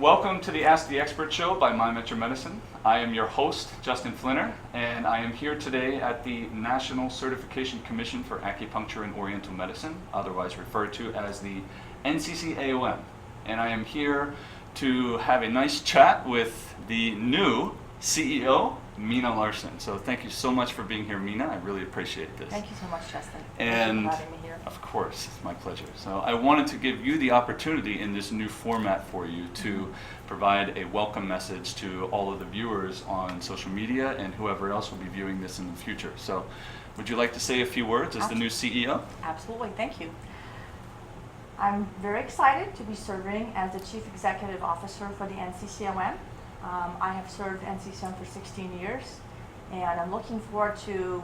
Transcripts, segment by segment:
Welcome to the Ask the Expert show by My Metro Medicine. I am your host, Justin Flinner, and I am here today at the National Certification Commission for Acupuncture and Oriental Medicine, otherwise referred to as the NCCAOM. And I am here to have a nice chat with the new CEO, Mina Larson. So thank you so much for being here, Mina. I really appreciate this. Thank you so much, Justin. And thank you for having me here. Of course, it's my pleasure. So I wanted to give you the opportunity in this new format for you to provide a welcome message to all of the viewers on social media and whoever else will be viewing this in the future. So would you like to say a few words as the new CEO? Absolutely, thank you. I'm very excited to be serving as the Chief Executive Officer for the NCCAOM. I have served NCCAOM for 16 years, and I'm looking forward to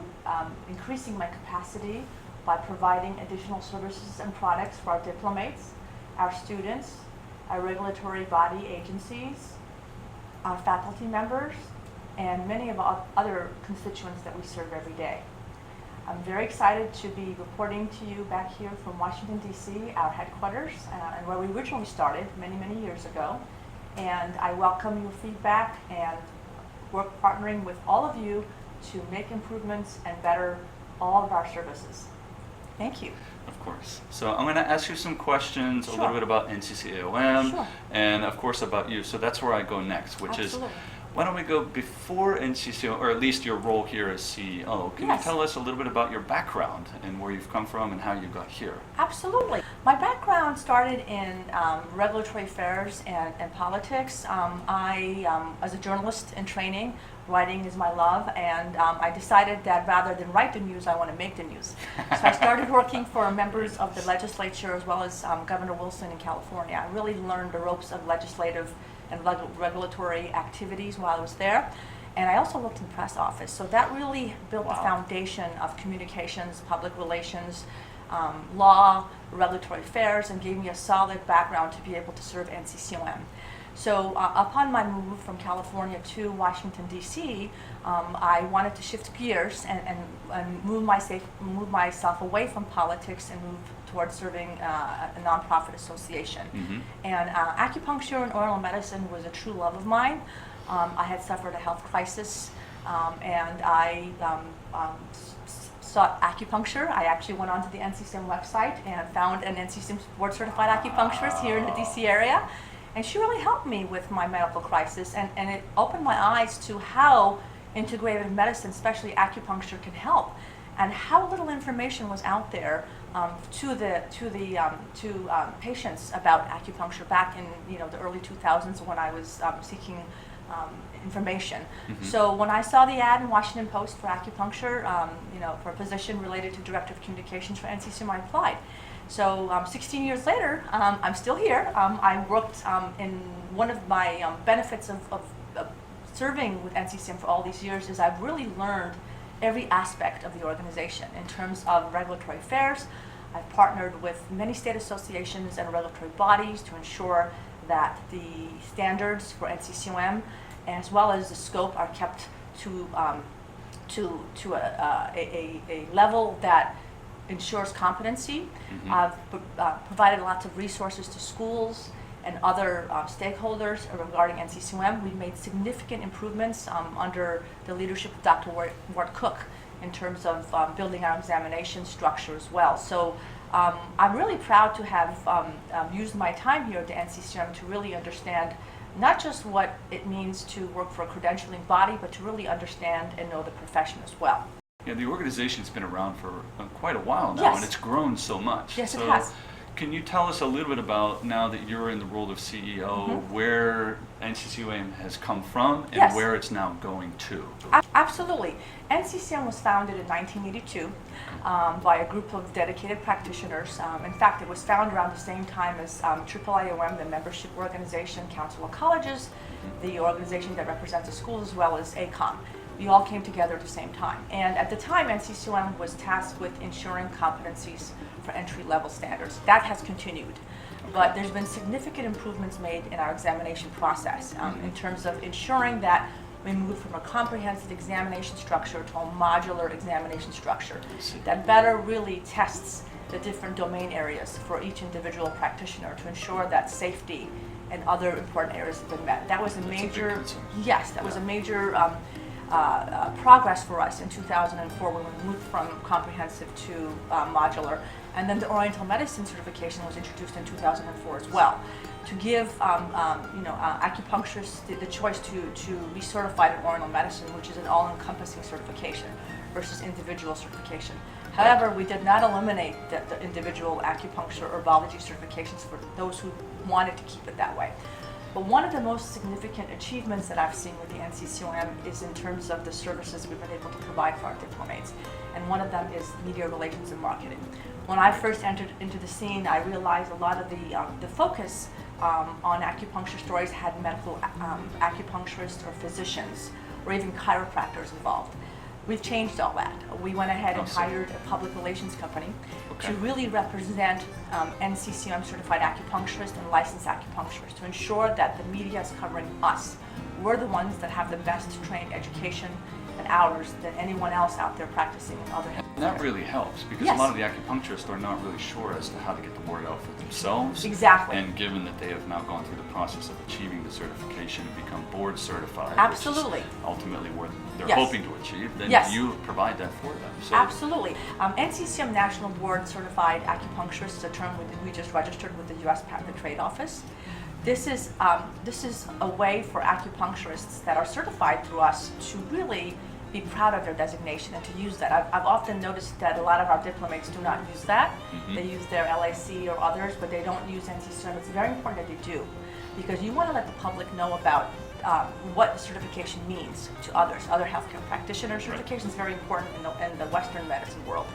increasing my capacity by providing additional services and products for our diplomates, our students, our regulatory body agencies, our faculty members, and many of our other constituents that we serve every day. I'm very excited to be reporting to you back here from Washington, D.C., our headquarters, and where we originally started many, many years ago. And I welcome your feedback and work partnering with all of you to make improvements and better all of our services. Thank you. Of course. So I'm going to ask you some questions, Sure. a little bit about NCCAOM, Sure. and of course about you. So that's where I go next, which Absolutely. is, why don't we go before NCCAOM, or at least your role here as CEO. Can Yes. you tell us a little bit about your background and where you've come from and how you got here? Absolutely. My background started in regulatory affairs and politics. I, as a journalist in training, writing is my love, and I decided that rather than write the news, I want to make the news. So I started working for members of the legislature as well as Governor Wilson in California. I really learned the ropes of legislative and regulatory activities while I was there. And I also worked in the press office. So that really built the foundation of communications, public relations, law, regulatory affairs, and gave me a solid background to be able to serve NCCAOM. So upon my move from California to Washington, D.C., I wanted to shift gears and move myself away from politics and move towards serving a nonprofit association. Mm-hmm. And acupuncture and oriental medicine was a true love of mine. I had suffered a health crisis, and I sought acupuncture. I actually went onto the NCCAOM website and found an NCCAOM board-certified acupuncturist here in the D.C. area. And she really helped me with my medical crisis, and it opened my eyes to how integrative medicine, especially acupuncture, can help, and how little information was out there to patients about acupuncture back in the early 2000s when I was seeking information. Mm-hmm. So when I saw the ad in Washington Post for acupuncture, for a position related to Director of Communications for NCCAOM, I applied. So 16 years later, I'm still here. I worked in one of my benefits of serving with NCCAOM for all these years is I've really learned every aspect of the organization in terms of regulatory affairs. I've partnered with many state associations and regulatory bodies to ensure that the standards for NCCAOM as well as the scope are kept to a level that ensures competency. Mm-hmm. I've provided lots of resources to schools and other stakeholders regarding NCCAOM. We've made significant improvements under the leadership of Dr. Ward Cook in terms of building our examination structure as well. So I'm really proud to have used my time here at the NCCAOM to really understand not just what it means to work for a credentialing body, but to really understand and know the profession as well. Yeah, the organization's been around for quite a while now, Yes. and it's grown so much. Yes, so it has. Can you tell us a little bit about, now that you're in the role of CEO, where NCCAOM has come from and Yes. where it's now going to? Absolutely. NCCAOM was founded in 1982 by a group of dedicated practitioners. In fact, it was founded around the same time as IIIOM, the membership organization, Council of Colleges, the organization that represents the schools, as well as ACOM. We all came together at the same time. And at the time, NCCAOM was tasked with ensuring competencies for entry-level standards. That has continued. But there's been significant improvements made in our examination process in terms of ensuring that we move from a comprehensive examination structure to a modular examination structure that better really tests the different domain areas for each individual practitioner to ensure that safety and other important areas have been met. That was a That's a big major, concern. yes, that was a major progress for us in 2004 when we moved from comprehensive to modular. And then the Oriental Medicine certification was introduced in 2004 as well, to give acupuncturists the choice to be certified in Oriental Medicine, which is an all-encompassing certification versus individual certification. However, we did not eliminate the individual acupuncture herbology certifications for those who wanted to keep it that way. But one of the most significant achievements that I've seen with the NCCAOM is in terms of the services we've been able to provide for our diplomates. And one of them is media relations and marketing. When I first entered into the scene, I realized a lot of the focus on acupuncture stories had medical acupuncturists or physicians or even chiropractors involved. We've changed all that. We went ahead and hired a public relations company to really represent NCCAOM certified acupuncturists and licensed acupuncturists to ensure that the media is covering us. We're the ones that have the best trained education and hours than anyone else out there practicing in other health. That really helps because a lot of the acupuncturists are not really sure as to how to get the word out for themselves. Exactly. And given that they have now gone through the process of achieving the certification and become board certified, Absolutely. which is ultimately what they're Yes. hoping to achieve, then Yes. you provide that for them. So Absolutely. NCCAOM National Board Certified Acupuncturist is a term we just registered with the U.S. Patent and Trade Office. This is a way for acupuncturists that are certified through us to really be proud of their designation and to use that. I've often noticed that a lot of our diplomates do not use that. They use their LAC or others, but they don't use NCCAOM. It's very important that they do, because you want to let the public know about what certification means to others. Other healthcare practitioner certification is very important in the Western medicine world.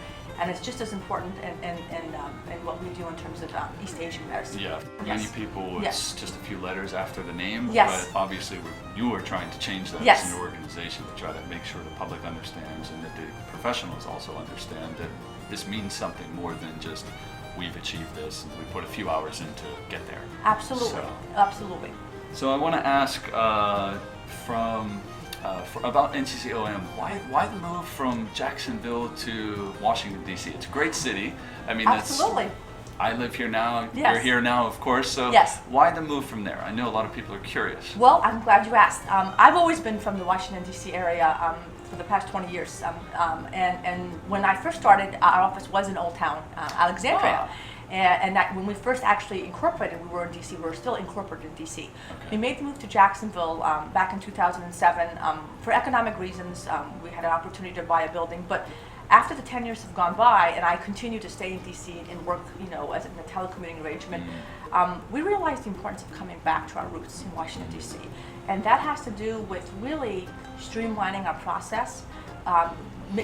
And it's just as important in what we do in terms of East Asian medicine. yeah, for many people it's just a few letters after the name, Yes. but obviously you are trying to change that Yes. as an organization to try to make sure the public understands and that the professionals also understand that this means something more than just we've achieved this and we put a few hours in to get there. Absolutely, absolutely. So I want to ask about NCCAOM. Why the move from Jacksonville to Washington D.C.? It's a great city. I mean, Absolutely. I live here now. Yes. You're here now, of course. So Yes. why the move from there? I know a lot of people are curious. Well, I'm glad you asked. I've always been from the Washington, D.C. area for the past 20 years. And when I first started, our office was in Old Town, Alexandria. And when we first actually incorporated, we were in D.C. We were still incorporated in D.C. We made the move to Jacksonville back in 2007 for economic reasons. We had an opportunity to buy a building, but after the 10 years have gone by, and I continue to stay in D.C. and work, as in a telecommuting arrangement, we realized the importance of coming back to our roots in Washington, D.C. And that has to do with really streamlining our process,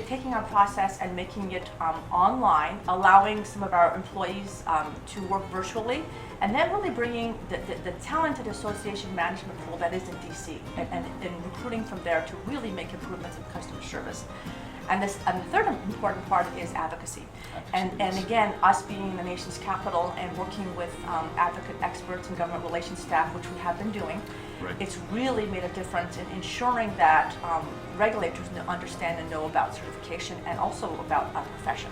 taking our process and making it online, allowing some of our employees to work virtually, and then really bringing the talented association management pool that is in DC and recruiting from there to really make improvements in customer service. And the third important part is advocacy. And again, us being in the nation's capital and working with advocate experts and government relations staff, which we have been doing, it's really made a difference in ensuring that regulators understand and know about certification and also about our profession.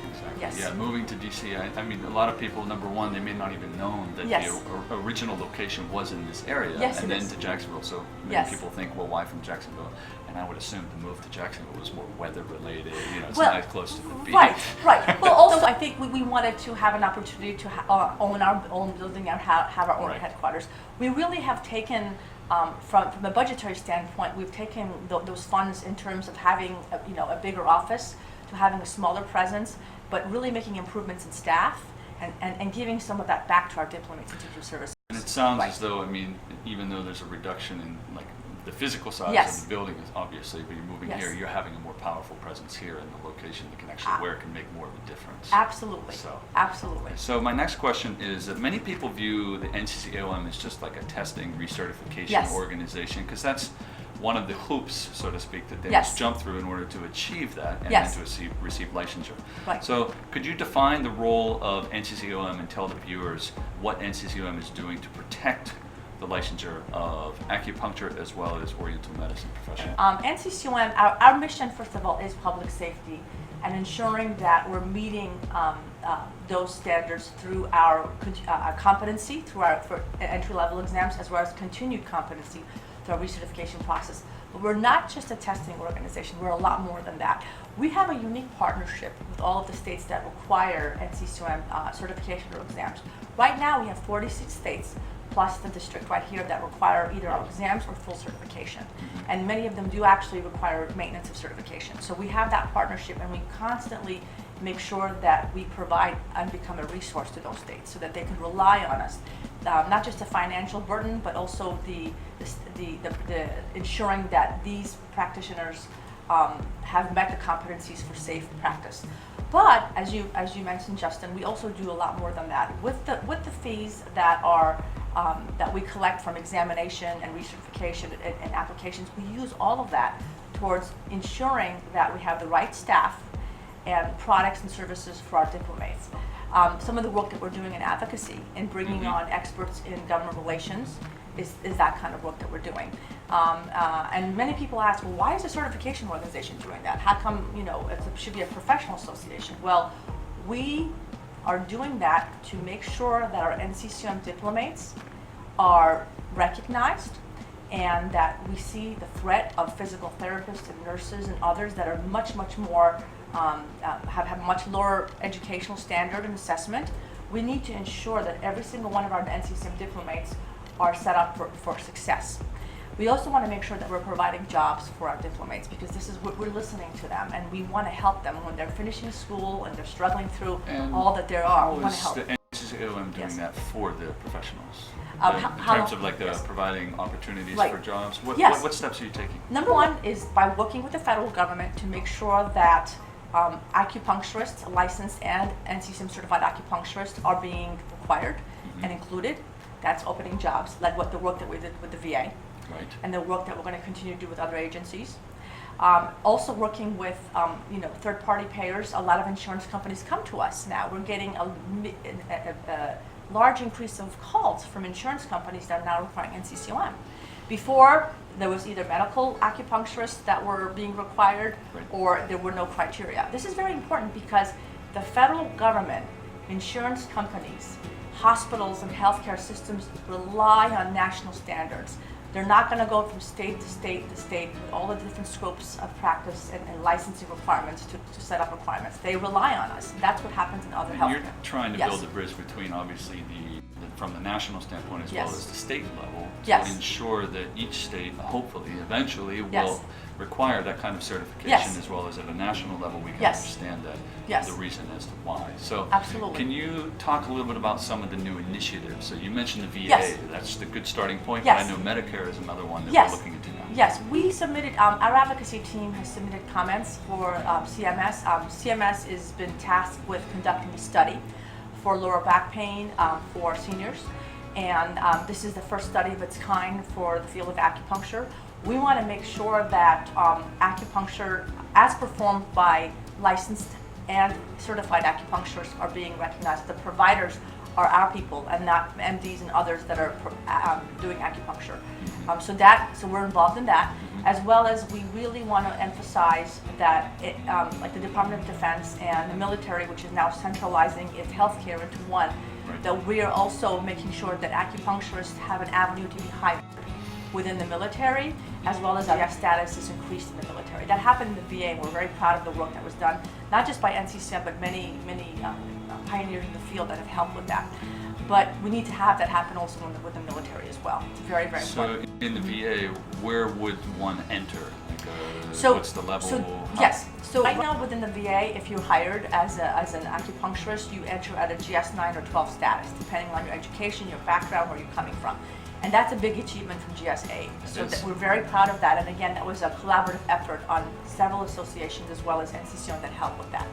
Exactly. Yes. Yeah, moving to DC, I mean, a lot of people, number one, they may not even known that the original location was in this area, and then to Jacksonville. So many people think, well, why from Jacksonville? And I would assume the move to Jacksonville was more weather related. It's not close to the beach. Right. Well, also, I think we wanted to have an opportunity to own our own building and have our own headquarters. We really have taken, from a budgetary standpoint, we've taken those funds in terms of having a bigger office to having a smaller presence, but really making improvements in staff and giving some of that back to our diplomats and teacher service. And it sounds as though, I mean, even though there's a reduction in the physical size of the building, is obviously, but you're moving here, you're having a more powerful presence here in the location that can actually where it can make more of a difference. Absolutely. Absolutely. So my next question is that many people view the NCCAOM as just like a testing recertification organization, because that's one of the hoops, so to speak, that they must jump through in order to achieve that and then to receive licensure. So could you define the role of NCCAOM and tell the viewers what NCCAOM is doing to protect the licensure of acupuncture as well as Oriental medicine professionals? NCCAOM, our mission, first of all, is public safety and ensuring that we're meeting those standards through our competency, through our entry-level exams, as well as continued competency through our recertification process. But we're not just a testing organization, we're a lot more than that. We have a unique partnership with all of the states that require NCCAOM certification or exams. Right now, we have 46 states, plus the district right here, that require either our exams or full certification. And many of them do actually require maintenance of certification. So we have that partnership, and we constantly make sure that we provide and become a resource to those states so that they can rely on us. Not just a financial burden, but also the ensuring that these practitioners have met the competencies for safe practice. But as you mentioned, Justin, we also do a lot more than that. With the fees that are that we collect from examination and recertification and applications, we use all of that towards ensuring that we have the right staff and products and services for our diplomates. Some of the work that we're doing in advocacy and bringing on experts in government relations is that kind of work that we're doing. And many people ask, well, why is a certification organization doing that? How come, it should be a professional association? Well, we are doing that to make sure that our NCCAOM diplomates are recognized and that we see the threat of physical therapists and nurses and others that are much more have much lower educational standard and assessment. We need to ensure that every single one of our NCCAOM diplomates are set up for success. We also want to make sure that we're providing jobs for our diplomates, because this is what we're listening to them, and we want to help them when they're finishing school and they're struggling through all that there are. We want to help. How is the NCCAOM doing that for the professionals? In How- terms of providing opportunities Right. for jobs, what steps are you taking? Number one is by working with the federal government to make sure that acupuncturists, licensed and NCCAOM certified acupuncturists, are being required and included. That's opening jobs, like the work that we did with the VA. Right. And the work that we're going to continue to do with other agencies. Also working with third-party payers. A lot of insurance companies come to us now. We're getting a large increase of calls from insurance companies that are now requiring NCCAOM. Before, there was either medical acupuncturists that were being required, or there were no criteria. This is very important because the federal government, insurance companies, hospitals, and healthcare systems rely on national standards. They're not going to go from state to state to state with all the different scopes of practice and licensing requirements to set up requirements. They rely on us. That's what happens in other healthcare. You're trying to build a bridge between, obviously, from the national standpoint as well as the state level to ensure that each state, hopefully, eventually, will require that kind of certification, as well as at a national level we can understand that the reason as to why. So absolutely. Can you talk a little bit about some of the new initiatives? So you mentioned the VA. Yes. That's the good starting point, Yes. but I know Medicare is another one that we're looking into now. Yes, we submitted, our advocacy team has submitted comments for CMS. CMS has been tasked with conducting a study for lower back pain for seniors. And this is the first study of its kind for the field of acupuncture. We want to make sure that acupuncture, as performed by licensed and certified acupuncturists, are being recognized. The providers are our people and not MDs and others that are doing acupuncture. So we're involved in that, as well as we really want to emphasize that like the Department of Defense and the military, which is now centralizing its healthcare into one, that we are also making sure that acupuncturists have an avenue to be hired within the military, as well as their status is increased in the military. That happened in the VA, and we're very proud of the work that was done, not just by NCCAOM, but many pioneers in the field that have helped with that. But we need to have that happen also with the military as well. It's very, very important. So in the VA, where would one enter? What's the level? So right now within the VA, if you're hired as an acupuncturist, you enter at a GS9 or 12 status, depending on your education, your background, where you're coming from. And that's a big achievement from GS8. So that we're very proud of that. And again, that was a collaborative effort on several associations as well as NCCAOM that helped with that.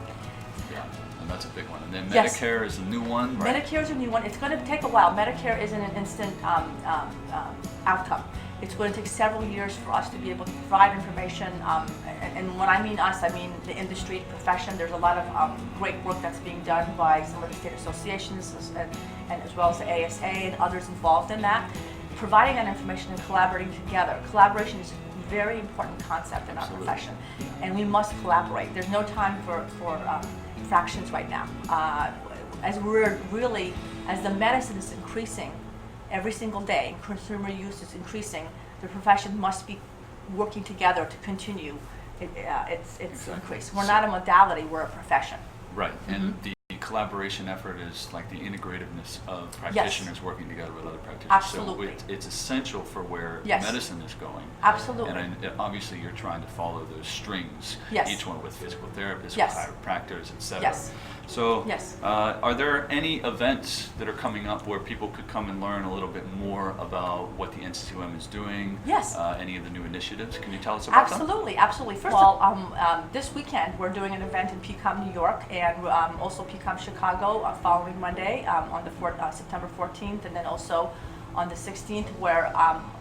Yeah, and that's a big one. And then Medicare is a new one, right? Medicare is a new one. It's going to take a while. Medicare isn't an instant outcome. It's going to take several years for us to be able to provide information. And when I mean us, I mean the industry, profession. There's a lot of great work that's being done by some of the state associations and as well as the ASA and others involved in that. providing that information and collaborating together. Collaboration is a very important concept in our Absolutely. profession, and we must collaborate. There's no time for fractions right now. As the medicine is increasing every single day, and consumer use is increasing, the profession must be working together to continue its Exactly. increase. We're not a modality, we're a profession. Right, and the collaboration effort is like the integrativeness of practitioners working together with other practitioners. Absolutely. So it's essential for where Yes. medicine is going. Absolutely. And obviously you're trying to follow those strings, Yes. each one with physical therapists, Yes. with chiropractors, etc. Yes. So Yes. are there any events that are coming up where people could come and learn a little bit more about what the NCCAOM is doing? Yes. Any of the new initiatives? Can you tell us about them? Absolutely, absolutely. First of all, this weekend we're doing an event in PCOM, New York, and also PCOM Chicago following Monday on the September 14th, and then also on the 16th, where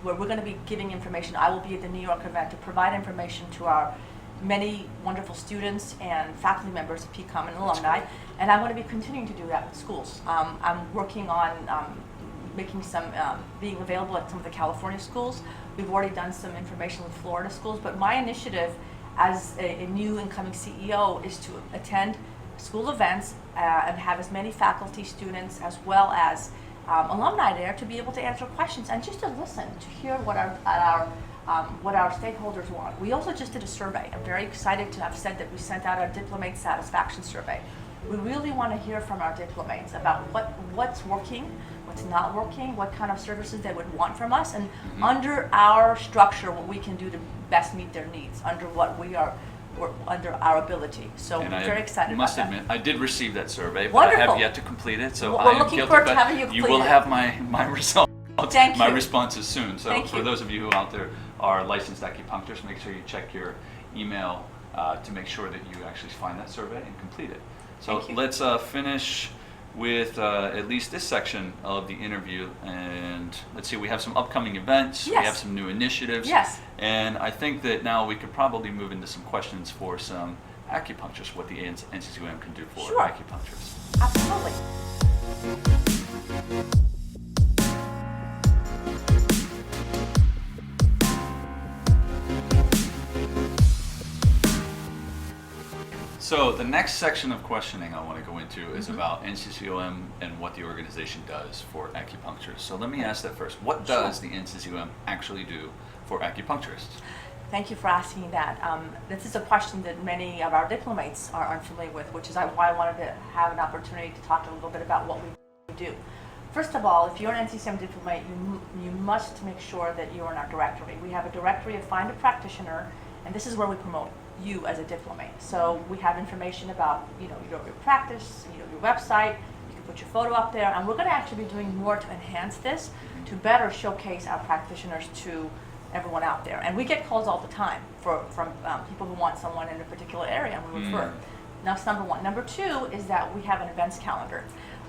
we're going to be giving information. I will be at the New York event to provide information to our many wonderful students and faculty members of PCOM and alumni, and I'm going to be continuing to do that with schools. I'm working on making some, being available at some of the California schools. We've already done some information with Florida schools, but my initiative as a new incoming CEO is to attend school events and have as many faculty, students, as well as alumni there to be able to answer questions and just to listen, to hear what our stakeholders want. We also just did a survey. I'm very excited to have said that we sent out our diplomate satisfaction survey. We really want to hear from our diplomates about what's working, what's not working, what kind of services they would want from us, and under our structure, what we can do to best meet their needs, under what we are, or under our ability. So And I'm very excited must about admit, I did receive that survey, but I Wonderful. have yet to complete it, so We're I am looking guilty, forward to but having you you will complete it. have my results, Thank my you. responses soon. So Thank for you. those of you who out there are licensed acupuncturists, make sure you check your email to make sure that you actually find that survey and complete it. So Thank you. let's finish with at least this section of the interview, and let's see, we have some upcoming events, we Yes. have some new initiatives, Yes. and I think that now we could probably move into some questions for some acupuncturists, what the NCCAOM can do for Sure. acupuncturists. Absolutely. So the next section of questioning I want to go into is Mm-hmm. about NCCAOM and what the organization does for acupuncturists. So let me ask that first. What Sure. does the NCCAOM actually do for acupuncturists? Thank you for asking that. This is a question that many of our diplomates are unfamiliar with, which is why I wanted to have an opportunity to talk a little bit about what we do. First of all, if you're an NCCAOM diplomate, you must make sure that you're in our directory. We have a directory of Find a Practitioner, and this is where we promote you as a diplomate. So we have information about your practice, your website. You can put your photo up there, and we're going to actually be doing more to enhance this, to better showcase our practitioners to everyone out there. And we get calls all the time from people who want someone in a particular area, and we refer. That's number one. Number two is that we have an events calendar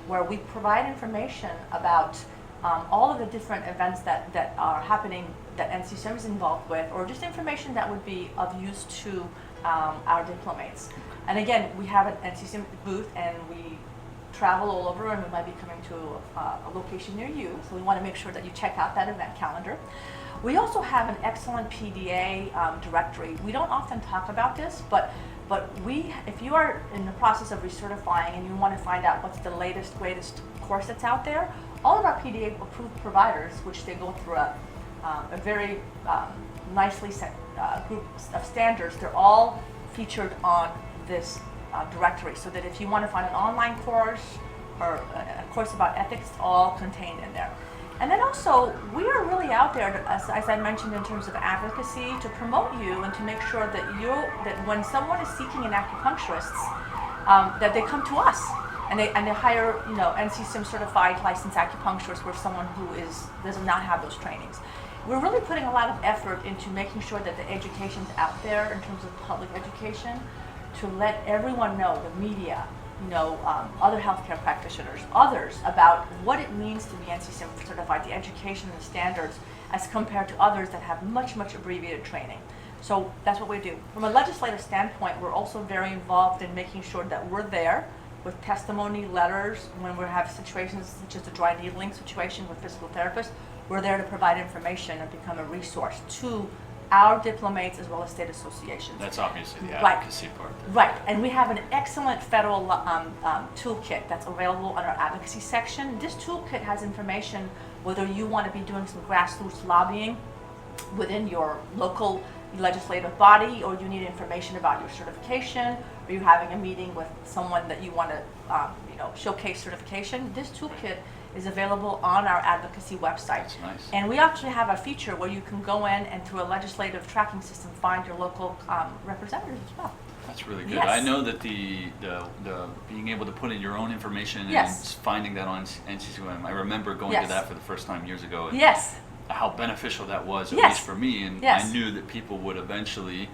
where we provide information about all of the different events that are happening that NCCAOM is involved with, or just information that would be of use to our diplomates. And again, we have an NCCAOM booth, and we travel all over, and we might be coming to a location near you, so we want to make sure that you check out that event calendar. We also have an excellent PDA directory. We don't often talk about this, but if you are in the process of recertifying and you want to find out what's the latest, greatest course that's out there, all of our PDA approved providers, which they go through a very nicely set group of standards, they're all featured on this directory, so that if you want to find an online course or a course about ethics, it's all contained in there. And then also, we are really out there, as I mentioned, in terms of advocacy, to promote you and to make sure that when someone is seeking an acupuncturist, that they come to us and they hire NCCAOM certified licensed acupuncturist, where someone who does not have those trainings. We're really putting a lot of effort into making sure that the education's out there in terms of public education, to let everyone know, the media, other healthcare practitioners, others, about what it means to be NCCAOM certified, the education and the standards, as compared to others that have much, much abbreviated training. So that's what we do. From a legislative standpoint, we're also very involved in making sure that we're there with testimony letters when we have situations such as the dry needling situation with physical therapists, we're there to provide information and become a resource to our diplomates as well as state associations. That's obviously the Right. advocacy part. Right, and we have an excellent federal toolkit that's available on our advocacy section. This toolkit has information whether you want to be doing some grassroots lobbying within your local legislative body, or you need information about your certification, or you're having a meeting with someone that you want to showcase certification. This toolkit is available on our advocacy website. That's nice. And we actually have a feature where you can go in and through a legislative tracking system find your local representatives as well. That's really good. Yes. I know that the being able to put in your own information Yes. and finding that on NCCAOM, I remember going Yes. to that for the first time years ago. And Yes. how beneficial that was, at Yes. least for me, and Yes. I knew that people would eventually,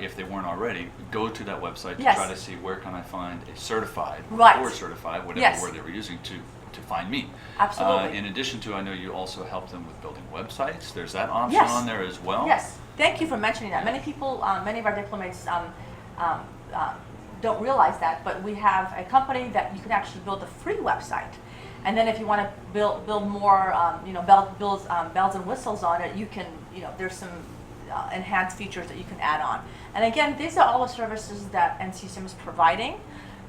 if they weren't already, go to that website to Yes. try to see where can I find a certified Right. or certified, whatever Yes. word they were using to find me. Absolutely. In addition to, I know you also help them with building websites. There's that option Yes. on there as well. Yes, thank you for mentioning that. Many people, many of our diplomats don't realize that, but we have a company that you can actually build a free website. And then if you want to build more, bells and whistles on it, you can, there's some enhanced features that you can add on. And again, these are all the services that NCCAOM is providing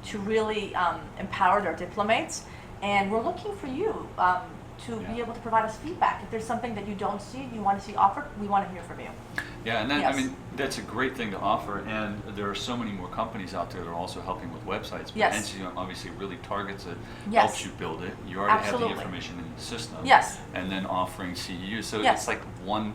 to really empower their diplomates. And we're looking for you to be able to provide us feedback. If there's something that you don't see, you want to see offered, we want to hear from you. Yeah, and then, Yes. I mean, that's a great thing to offer, and there are so many more companies out there that are also helping with websites. But Yes. NCCAOM obviously really targets it, Yes. helps you build it. You already have Absolutely. the information in the system. Yes. And then offering CEU. So Yes. it's like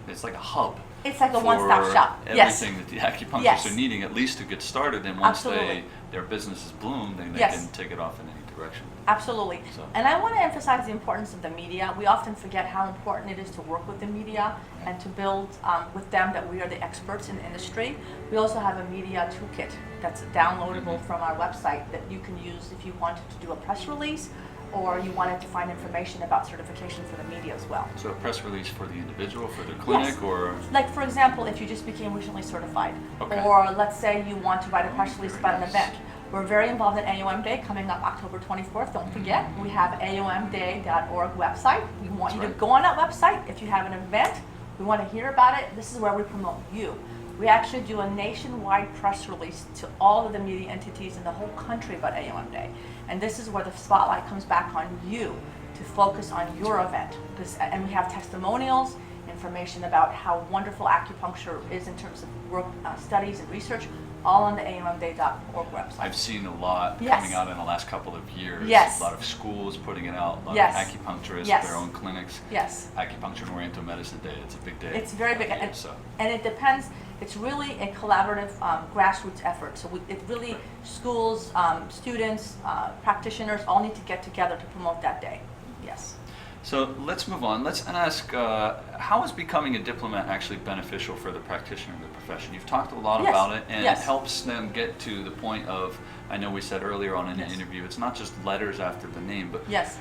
it's like a hub. It's like a for one-stop shop. Yes. everything that the acupuncturists Yes. are needing, at least to get started. And once Absolutely. their business is bloomed, then they Yes. can take it off in any direction. Absolutely. So- And I want to emphasize the importance of the media. We often forget how important it is to work with the media and to build with them that we are the experts in the industry. We also have a media toolkit that's downloadable from our website that you can use if you wanted to do a press release or you wanted to find information about certification for the media as well. So a press release for the individual, for their clinic, Yes. or Like, for example, if you just became recently certified, Okay. or let's say you want to write a press release about an event. We're very involved in AOM Day coming up October 24th. Don't forget, we have aomday.org website. We want you to right. go on that website. If you have an event, we want to hear about it. This is where we promote you. We actually do a nationwide press release to all of the media entities in the whole country about AOM Day. And this is where the spotlight comes back on you to focus on your event. And we have testimonials, information about how wonderful acupuncture is in terms of work, studies and research, all on the aomday.org website. I've seen a lot Yes. coming out in the last couple of years. Yes. A lot of schools putting it out, a lot Yes. of acupuncturists, Yes. their own clinics. Yes. Acupuncture and Oriental Medicine Day, it's a big day. It's very big, every year, so. and it depends. It's really a collaborative grassroots effort. So it really, schools, students, practitioners all need to get together to promote that day. Yes. So let's move on. Let's ask, how is becoming a diplomat actually beneficial for the practitioner in the profession? You've talked a lot Yes. about it, and Yes. it helps them get to the point of, I know we said earlier on in the Yes. interview, it's not just letters after the name, but Yes.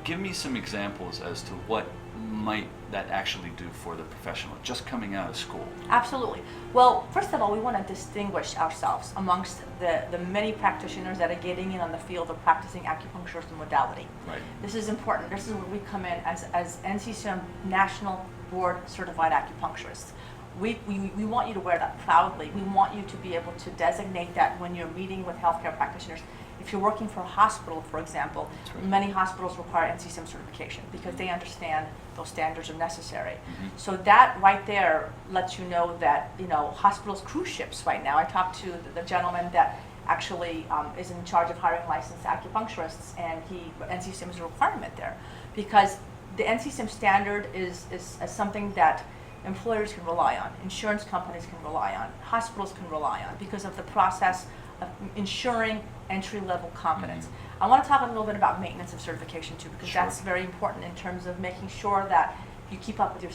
give me some examples as to what might that actually do for the professional just coming out of school. Absolutely. Well, first of all, we want to distinguish ourselves amongst the many practitioners that are getting in on the field of practicing acupuncture as a modality. Right. This is important. This is where we come in as NCCAOM National Board Certified Acupuncturists. We want you to wear that proudly. We want you to be able to designate that when you're meeting with healthcare practitioners. If you're working for a hospital, for example, That's right. many hospitals require NCCAOM certification because they understand those standards are necessary. Mhm. So that right there lets you know that, hospitals cruise ships right now. I talked to the gentleman that actually is in charge of hiring licensed acupuncturists, and NCCAOM is a requirement there because the NCCAOM standard is something that employers can rely on, insurance companies can rely on, hospitals can rely on because of the process of ensuring entry-level competence. I want to talk a little bit about maintenance of certification too, because Sure. that's very important in terms of making sure that you keep up with your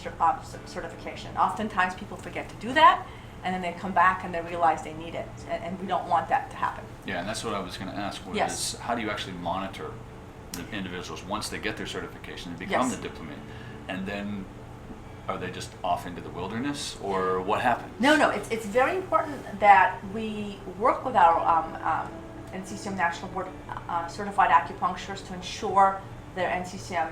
certification. Oftentimes people forget to do that, and then they come back and they realize they need it, and we don't want that to happen. Yeah, and that's what I was going to ask. Yes. Is how do you actually monitor the individuals once they get their certification and become Yes. the diplomat? And then are they just off into the wilderness, or what happens? No, it's very important that we work with our NCCAOM National Board Certified Acupuncturists to ensure their NCCAOM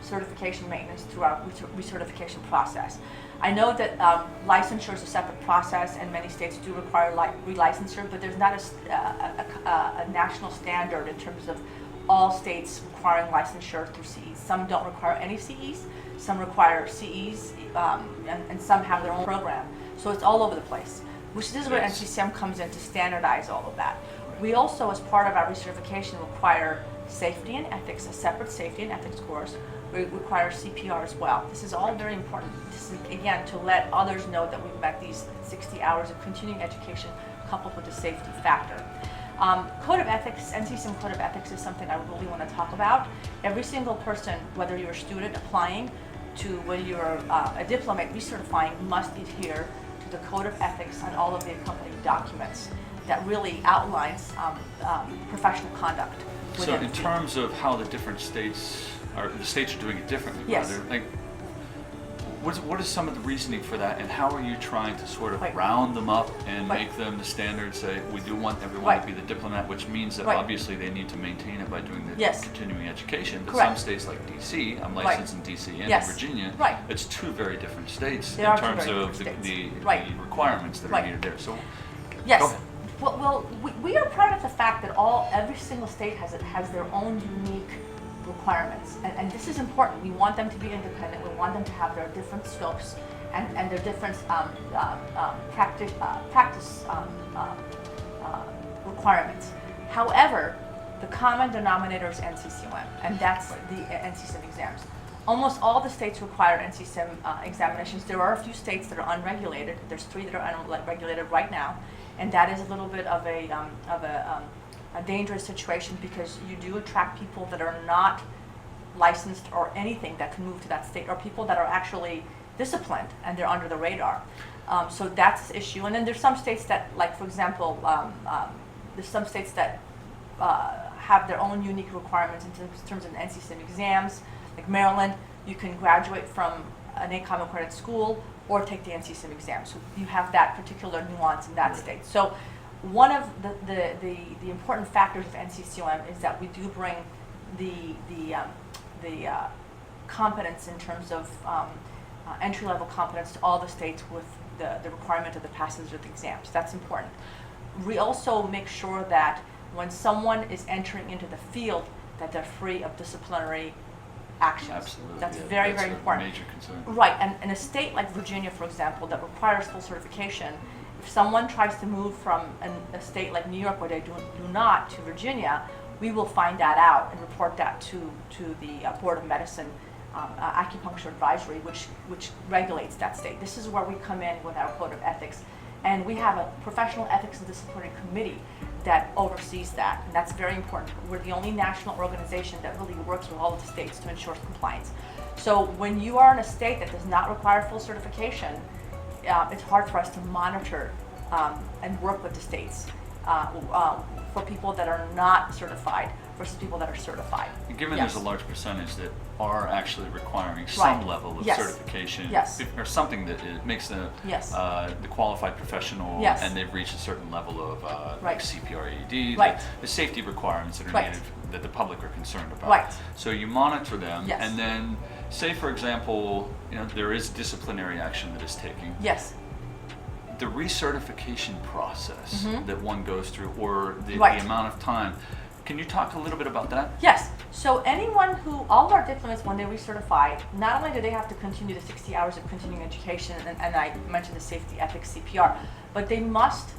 certification maintenance through our recertification process. I know that licensure is a separate process, and many states do require relicensure, but there's not a national standard in terms of all states requiring licensure through CEs. Some don't require any CEs, some require CEs, and some have their own program. So it's all over the place, which is where NCCAOM comes in to standardize all of that. We also, as part of our recertification, require safety and ethics, a separate safety and ethics course. We require CPR as well. This is all very important. This is, again, to let others know that we've met these 60 hours of continuing education coupled with the safety factor. Code of ethics, NCCAOM Code of Ethics is something I really want to talk about. Every single person, whether you're a student applying to whether you're a diplomat recertifying, must adhere to the Code of Ethics on all of the accompanying documents that really outlines professional conduct. So in terms of how the different states are doing it differently, yes. rather, like, what is some of the reasoning for that, and how are you trying to sort of right. round them up and right. make them the standard? Say we do want everyone right. to be the diplomat, which means that right. obviously they need to maintain it by doing the yes. continuing education. But correct. some states like DC, I'm licensed right. in DC and yes. Virginia. Right. It's two very different states They in are terms two very of different the right. requirements that right. are needed there. So yes. go ahead. Well, we are proud of the fact that every single state has their own unique requirements, and this is important. We want them to be independent. We want them to have their different scopes and their different practice requirements. However, the common denominator is NCCAOM, and that's the NCCAOM exams. Almost all the states require NCCAOM examinations. There are a few states that are unregulated. There's 3 that are unregulated right now, and that is a little bit of a dangerous situation, because you do attract people that are not licensed or anything that can move to that state, or people that are actually disciplined and they're under the radar. So that's the issue. And then there's some states that, like for example, there's some states that have their own unique requirements in terms of NCCAOM exams. Like Maryland, you can graduate from an ACOM accredited school or take the NCCAOM exam. So you have that particular nuance in that state. So one of the important factors of NCCAOM is that we do bring the competence in terms of entry-level competence to all the states with the requirement of the passage of the exams. That's important. We also make sure that when someone is entering into the field, that they're free of disciplinary actions. Absolutely. That's yeah, very, that's very a important. Major concern. Right, and in a state like Virginia, for example, that requires full certification, if someone tries to move from a state like New York where they do not to Virginia, we will find that out and report that to the Board of Medicine Acupuncture Advisory, which regulates that state. This is where we come in with our Code of Ethics, and we have a professional ethics and disciplinary committee that oversees that, and that's very important. We're the only national organization that really works with all of the states to ensure compliance. So when you are in a state that does not require full certification, it's hard for us to monitor and work with the states for people that are not certified versus people that are certified. And given yes. there's a large percentage that are actually requiring some right. level of yes. certification, yes. or something that it makes the yes. The qualified professional, yes. and they've reached a certain level of right. like CPR AED, right. the safety requirements that are right. needed that the public are concerned about. Right. So you monitor them, yes. and then say, for example, there is disciplinary action that is taken. Yes. The recertification process that one goes through, or the right. amount of time. Can you talk a little bit about that? Yes. So anyone all of our diplomats, when they recertify, not only do they have to continue the 60 hours of continuing education, and I mentioned the safety, ethics, CPR, but they must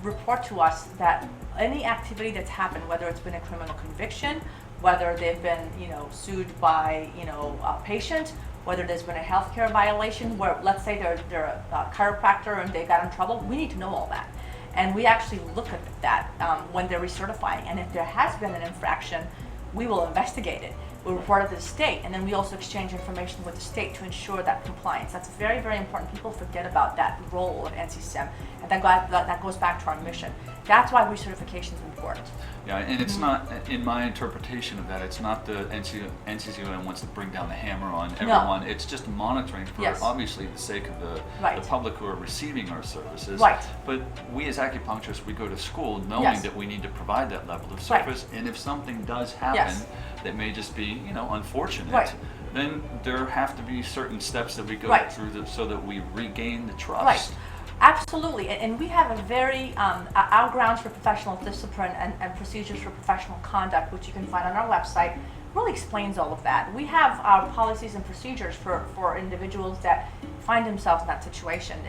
report to us that any activity that's happened, whether it's been a criminal conviction, whether they've been, sued by, a patient, whether there's been a healthcare violation, where let's say they're a chiropractor and they got in trouble, we need to know all that. And we actually look at that when they're recertifying. And if there has been an infraction, we will investigate it. We'll report it to the state, and then we also exchange information with the state to ensure that compliance. That's very, very important. People forget about that role of NCCAOM, and that goes back to our mission. That's why recertification is important. Yeah, and it's not, in my interpretation of that, it's not the NCCAOM wants to bring down the hammer on everyone. It's just monitoring for obviously the sake of the public who are receiving our services. Right. But we as acupuncturists, we go to school knowing that we need to provide that level of service. And if something does happen that may just be, unfortunate, then there have to be certain steps that we go through so that we regain the trust. Right. Absolutely, and we have a very, our grounds for professional discipline and procedures for professional conduct, which you can find on our website, really explains all of that. We have our policies and procedures for individuals that find themselves in that situation.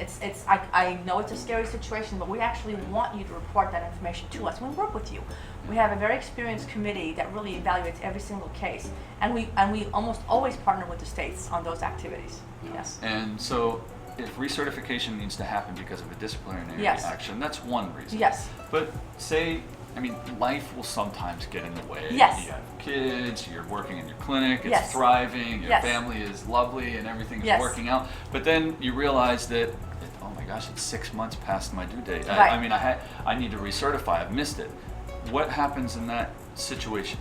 I know it's a scary situation, but we actually want you to report that information to us. We work with you. We have a very experienced committee that really evaluates every single case, and we almost always partner with the states on those activities. Yes. And so, if recertification needs to happen because of a disciplinary action, that's one reason. Yes. But life will sometimes get in the way. Yes. You have kids, you're working in your clinic, it's thriving, your family is lovely and everything is working out. But then you realize that, oh my gosh, it's 6 months past my due date. I need to recertify, I've missed it. What happens in that situation?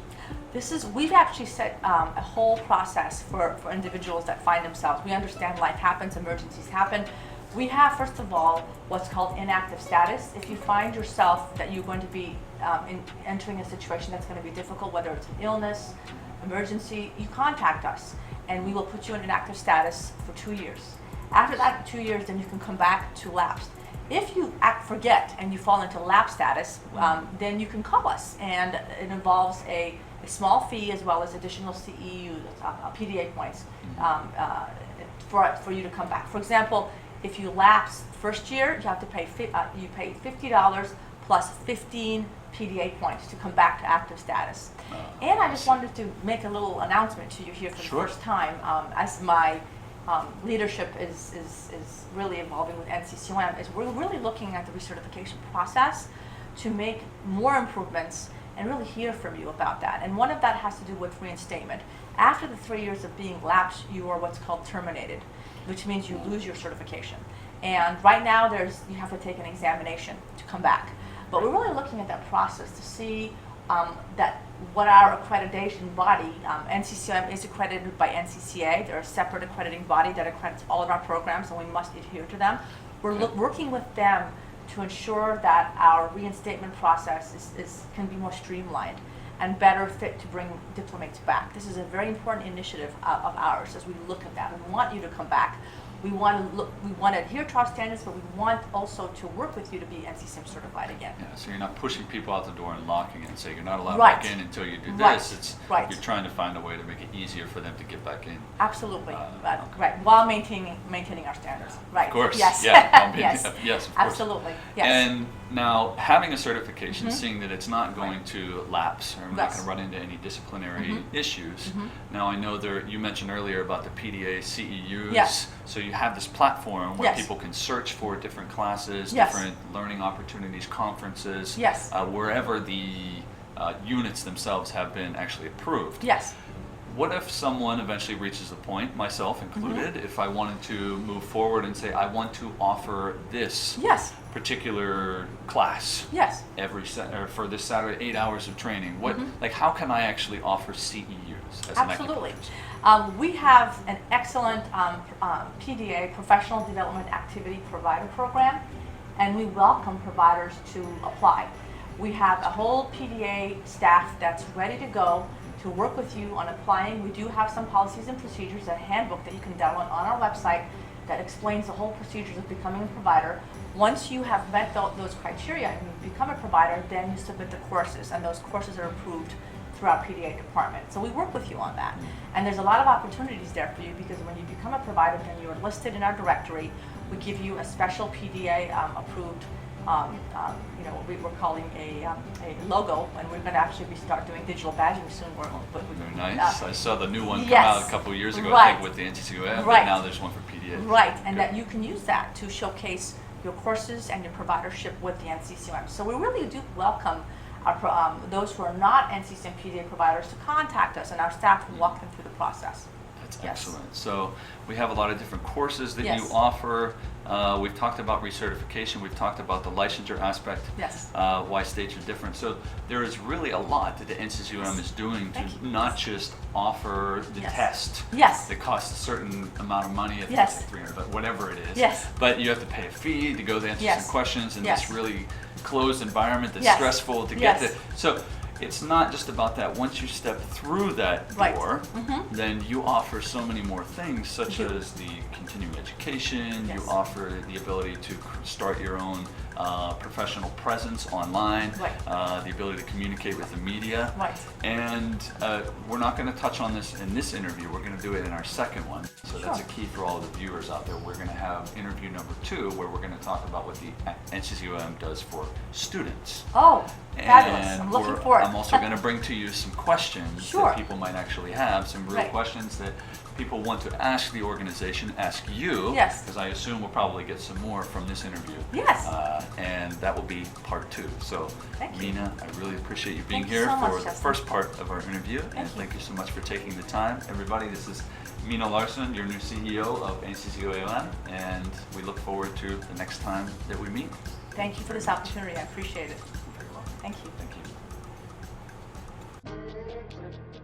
We've actually set a whole process for individuals that find themselves. We understand life happens, emergencies happen. We have, first of all, what's called inactive status. If you find yourself that you're going to be entering a situation that's going to be difficult, whether it's an illness, emergency, you contact us and we will put you in inactive status for 2 years. After that 2 years, then you can come back to lapsed. If you forget and you fall into lapse status, then you can call us, and it involves a small fee as well as additional CEU, PDA points, for you to come back. For example, if you lapse first year, you have to pay $50 plus 15 PDA points to come back to active status. And I just wanted to make a little announcement to you here for the first time, as my leadership is really evolving with NCCAOM, is we're really looking at the recertification process to make more improvements and really hear from you about that. And one of that has to do with reinstatement. After the 3 years of being lapsed, you are what's called terminated, which means you lose your certification. And right now you have to take an examination to come back. But we're really looking at that process to see that what our accreditation body, NCCAOM is accredited by NCCA. They're a separate accrediting body that accredits all of our programs, and we must adhere to them. We're working with them to ensure that our reinstatement process can be more streamlined and better fit to bring diplomates back. This is a very important initiative of ours as we look at that. We want you to come back. We want to adhere to our standards, but we want also to work with you to be NCCAOM certified again. Yeah, so you're not pushing people out the door and locking it and saying you're not allowed back in until you do this. You're trying to find a way to make it easier for them to get back in. Absolutely, right, while maintaining our standards. Right. Of course. Yes. Yes, of course. Absolutely. Yes. And now having a certification, seeing that it's not going to lapse, or we're not going to run into any disciplinary issues. Now I know you mentioned earlier about the PDA CEUs. Yes. So you have this platform where people can search for different classes, different learning opportunities, conferences, wherever the units themselves have been actually approved. Yes. What if someone eventually reaches the point, myself included, if I wanted to move forward and say, I want to offer this particular class for this Saturday, 8 hours of training? How can I actually offer CEUs as an acupuncturist? We have an excellent PDA, Professional Development Activity Provider Program, and we welcome providers to apply. We have a whole PDA staff that's ready to go to work with you on applying. We do have some policies and procedures, a handbook that you can download on our website that explains the whole procedures of becoming a provider. Once you have met those criteria and you become a provider, then you submit the courses, and those courses are approved through our PDA department. So we work with you on that. And there's a lot of opportunities there for you, because when you become a provider, then you're listed in our directory. We give you a special PDA approved, what we're calling a logo, and we're going to actually start doing digital badging soon. Very nice. I saw the new one come out a couple of years ago, I think, with the NCCAOM, but now there's one for PDA. Right, and that you can use that to showcase your courses and your providership with the NCCAOM. So we really do welcome those who are not NCCAOM PDA providers to contact us, and our staff will walk them through the process. That's excellent. So we have a lot of different courses that you offer. We've talked about recertification. We've talked about the licensure aspect. Yes. Why states are different. So there is really a lot that the NCCAOM is doing to not just offer the test. Yes. That costs a certain amount of money. I think Yes. it's like 300, but whatever it is. Yes. But you have to pay a fee to go to answer some questions in this really closed environment that's stressful to get there. So it's not just about that. Once you step through that door, then you offer so many more things, such as the continuing education. You offer the ability to start your own professional presence online, the ability to communicate with the media. And we're not going to touch on this in this interview. We're going to do it in our second one. So that's a key for all the viewers out there. We're going to have interview number 2, where we're going to talk about what the NCCAOM does for students. Oh, fabulous. I'm looking forward. I'm also going to bring to you some questions that people might actually have, some real questions that people want to ask the organization, ask you, because I assume we'll probably get some more from this interview. And that will be part 2. So, Mina, I really appreciate you being here for the first part of our interview, and thank you so much for taking the time. Everybody, this is Mina Larson, your new CEO of NCCAOM, and we look forward to the next time that we meet. Thank you for this opportunity. I appreciate it. Very well. Thank you. Thank you.